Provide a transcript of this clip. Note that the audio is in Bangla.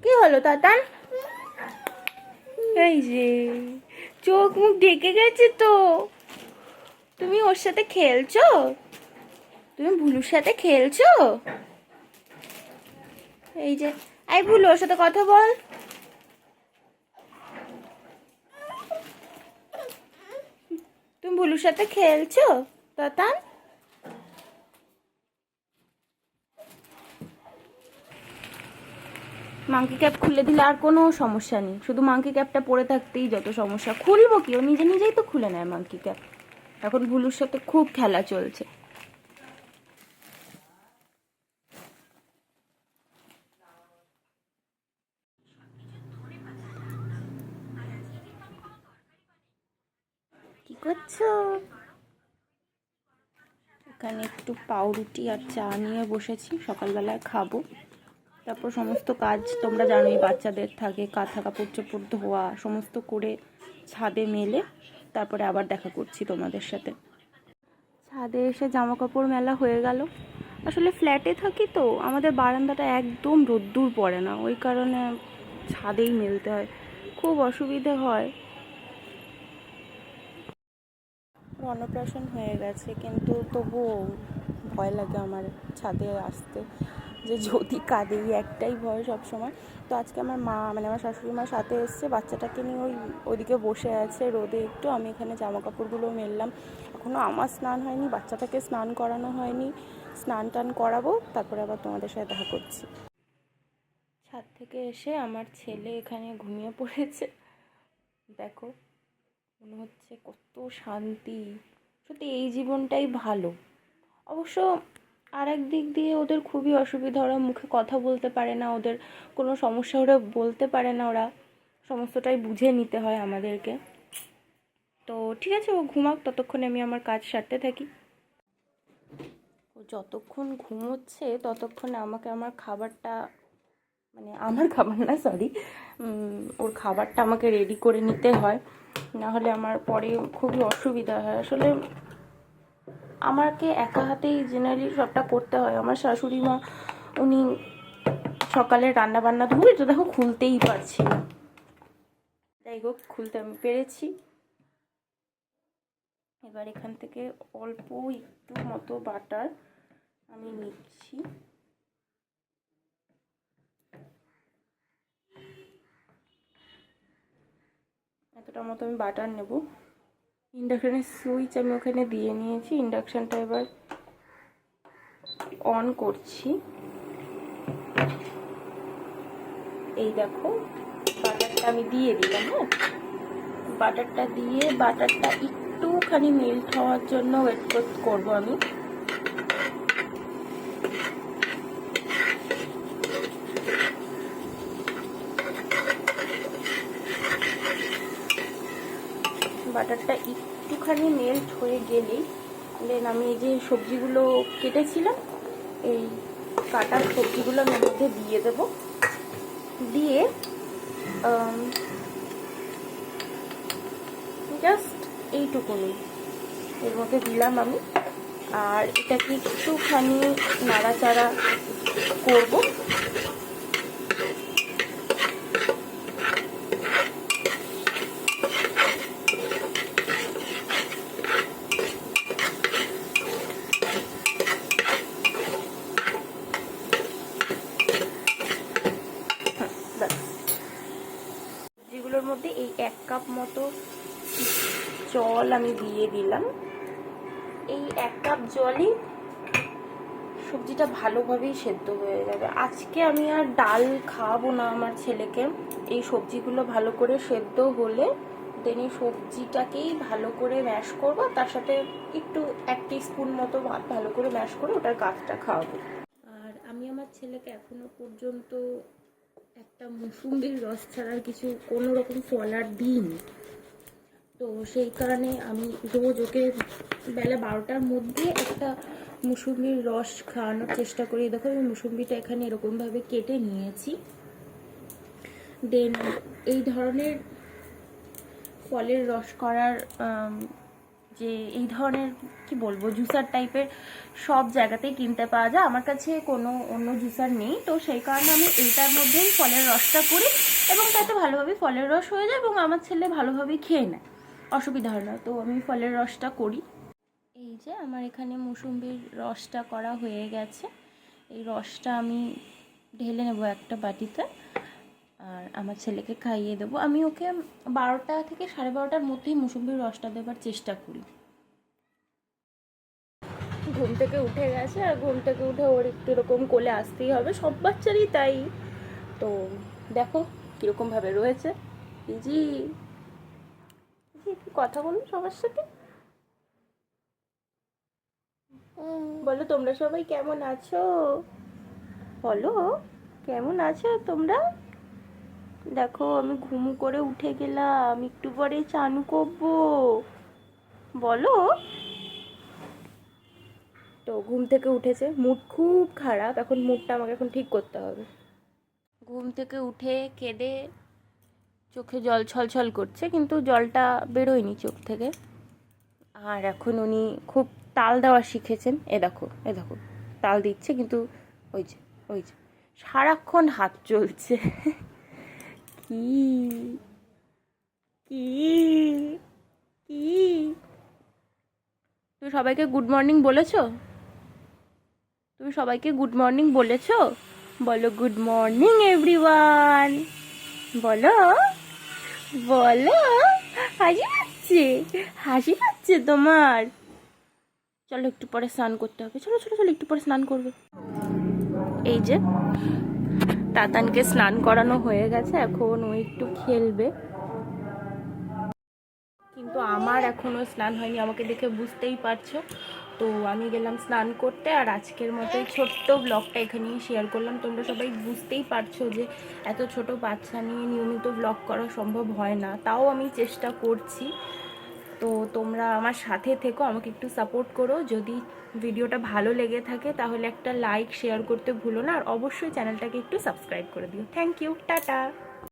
কি হলো তাতান? এই যে চোখ মুখ ঢেকে গেছে তো। তুমি ওর সাথে খেলছো? তুমি ভুলুর সাথে খেলছো? এই যে, এই ভুলু ওর সাথে কথা বল। তুমি ভুলুর সাথে খেলছো তাতান? মাংকি ক্যাপ খুলে দিলে আর কোনো সমস্যা নেই, শুধু মাংকি ক্যাপটা পরে থাকতেই যত সমস্যা। খুলবো কি, ও নিজে নিজেই তো খুলে নেয় মাংকি ক্যাপ। এখন ভুলুর সাথে খুব খেলা চলছে। কি করছো? এখানে একটু পাউরুটি আর চা নিয়ে বসেছি, সকালবেলায় খাবো। তারপর সমস্ত কাজ তোমরা জানোই, বাচ্চাদের থাকে, কাঁথা কাপড় চোপড় ধোয়া সমস্ত করে ছাদে মেলে তারপরে আবার দেখা করছি তোমাদের সাথে। ছাদে এসে জামা কাপড় মেলা হয়ে গেল। আসলে ফ্ল্যাটে থাকি তো, আমাদের বারান্দাটা একদম রোদ্দুর পড়ে না, ওই কারণে ছাদেই মেলতে হয়, খুব অসুবিধে হয়। অন্নপ্রাশন হয়ে গেছে, কিন্তু তবুও ভয় লাগে আমার ছাদে আসতে, যে যদি কাঁদে, একটাই ভয় সব সময়। তো আজকে আমার মা, মানে আমার শাশুড়ি মা সাথে এসছে, বাচ্চাটাকে নিয়ে ওইদিকে বসে আছে রোদে একটু। আমি এখানে জামা কাপড়গুলো মেললাম। এখনও আমার স্নান হয়নি, বাচ্চাটাকে স্নান করানো হয়নি, স্নান টান করাবো, তারপরে আবার তোমাদের সাথে দেখা করছি। ছাদ থেকে এসে আমার ছেলে এখানে ঘুমিয়ে পড়েছে, দেখো মনে হচ্ছে কত শান্তি। সত্যি এই জীবনটাই ভালো। অবশ্য আর এক দিক দিয়ে ওদের খুবই অসুবিধা, ওরা মুখে কথা বলতে পারে না, ওদের কোনো সমস্যা ওরা বলতে পারে না, ওরা সমস্তটাই বুঝে নিতে হয় আমাদেরকে। তো ঠিক আছে, ও ঘুমাক, ততক্ষণে আমি আমার কাজ সারতে থাকি। ও যতক্ষণ ঘুমোচ্ছে ততক্ষণে আমাকে আমার খাবারটা, মানে আমার খাবার না, সরি, ওর খাবারটা আমাকে রেডি করে নিতে হয়, না হলে আমার পরে খুবই অসুবিধা হয়। আসলে আমাকে একা হাতেই জেনারেলি সবটা করতে হয়। আমার শাশুড়ি মা, উনি সকালে রান্না বান্না ধরে তো দেখো খুলতেই পারছি না, যাই হোক খুলতে আমি পেরেছি। এবার এখান থেকে অল্প একটু মতো বাটার আমি নিচ্ছি। এতটা মতো আমি বাটার নেব। ইন্ডাকশানের সুইচ আমি ওখানে দিয়ে নিয়েছি, ইন্ডাকশানটা এবার অন করছি। এই দেখো বাটারটা আমি দিয়ে দিলাম। হ্যাঁ, বাটারটা দিয়ে বাটারটা একটুখানি মেল্ট হওয়ার জন্য ওয়েট করবো আমি। বাটারটা একটুখানি মেল্ট হয়ে গেলেই দেন আমি এই যে সবজিগুলো কেটেছিলাম, এই কাটা সবজিগুলো আমি এর মধ্যে দিয়ে দেব। দিয়ে জাস্ট এইটুকুনি এর মধ্যে দিলাম আমি, আর এটাকে একটুখানি নাড়াচাড়া করব। সবজিগুলোর মধ্যে এই 1 কাপ মতো জল আমি দিয়ে দিলাম। এই 1 কাপ জলই সবজিটা ভালোভাবেই সেদ্ধ হয়ে যাবে। আজকে আমি আর ডাল খাওয়াবো না আমার ছেলেকে, এই সবজিগুলো ভালো করে সেদ্ধ হলে দেন এই সবজিটাকেই ভালো করে ম্যাশ করবো, তার সাথে একটু 1 টিস্পুন মতো ভাত ভালো করে ম্যাশ করে ওটার গাছটা খাওয়াবো। আর আমি আমার ছেলেকে এখনো পর্যন্ত একটা মুসুম্বির রস ছাড়ার কিছু কোনো রকম ফল আর দিইনি। তো সেই কারণে আমি রোজ ওকে বেলা 12টার মধ্যে একটা মুসুম্বির রস খাওয়ানোর চেষ্টা করি। দেখো আমি মুসুম্বিটা এখানে এরকমভাবে কেটে নিয়েছি। দেন এই ধরনের ফলের রস করার যে এই ধরনের কি বলবো জুসার টাইপের সব জায়গাতেই কিনতে পাওয়া যায়, আমার কাছে কোনো অন্য জুসার নেই, তো সেই কারণে আমি এইটার মধ্যেই ফলের রসটা করি এবং তাতে ভালোভাবে ফলের রস হয়ে যায় এবং আমার ছেলে ভালোভাবে খেয়ে নেয়, অসুবিধা হয় না, তো আমি ফলের রসটা করি। এই যে আমার এখানে মুসুম্বির রসটা করা হয়ে গেছে, এই রসটা আমি ঢেলে নেবো একটা বাটিতে আর আমার ছেলেকে খাইয়ে দেবো। আমি ওকে 12টা থেকে 12:30টার মধ্যেই মুসুম্বির রসটা দেবার চেষ্টা করি। ঘুম থেকে উঠে গেছে আর ঘুম থেকে উঠে ওর একটু এরকম কোলে আসতেই হবে, সব বাচ্চারই তাই। তো দেখো কীরকমভাবে রয়েছে। জি একটু কথা বলুন সবার সাথে, বলো তোমরা সবাই কেমন আছো, বলো কেমন আছো তোমরা। দেখো আমি ঘুম করে উঠে গেলাম, একটু পরে চান করবো, বলো। তো ঘুম থেকে উঠেছে, মুড খুব খারাপ, এখন মুডটা আমাকে এখন ঠিক করতে হবে। ঘুম থেকে উঠে কেঁদে চোখে জল ছলছল করছে কিন্তু জলটা বেরোয়নি চোখ থেকে। আর এখন উনি খুব তাল দেওয়া শিখেছেন, এ দেখো তাল দিচ্ছে কিন্তু ওই যে সারাক্ষণ হাত চলছে। কি কি কি তুমি সবাইকে গুড মর্নিং বলেছো? তুমি সবাইকে গুড মর্নিং বলেছো? বলো গুড মর্নিং এভরিওয়ান, বলো বলো। হাসি পাচ্ছে তোমার? চলো একটু পরে স্নান করতে হবে, চলো চলো চলো একটু পরে স্নান করবে। এই যে তাতানকে স্নান করানো হয়ে গেছে, এখন ও একটু খেলবে, কিন্তু আমার এখনও স্নান হয়নি, আমাকে দেখে বুঝতেই পারছো। তো আমি গেলাম স্নান করতে, আর আজকের মতো ছোট্ট ব্লগটা এখানেই শেয়ার করলাম। তোমরা সবাই বুঝতেই পারছো যে এত ছোট বাচ্চা নিয়ে নিয়মিত ব্লগ করা সম্ভব হয় না, তাও আমি চেষ্টা করছি। তো তোমরা আমার সাথে থেকো, আমাকে একটু সাপোর্ট করো। যদি ভিডিওটা ভালো লেগে থাকে তাহলে একটা লাইক শেয়ার করতে ভুলো না, আর অবশ্যই চ্যানেলটাকে একটু সাবস্ক্রাইব করে দিও। Thank you, tata.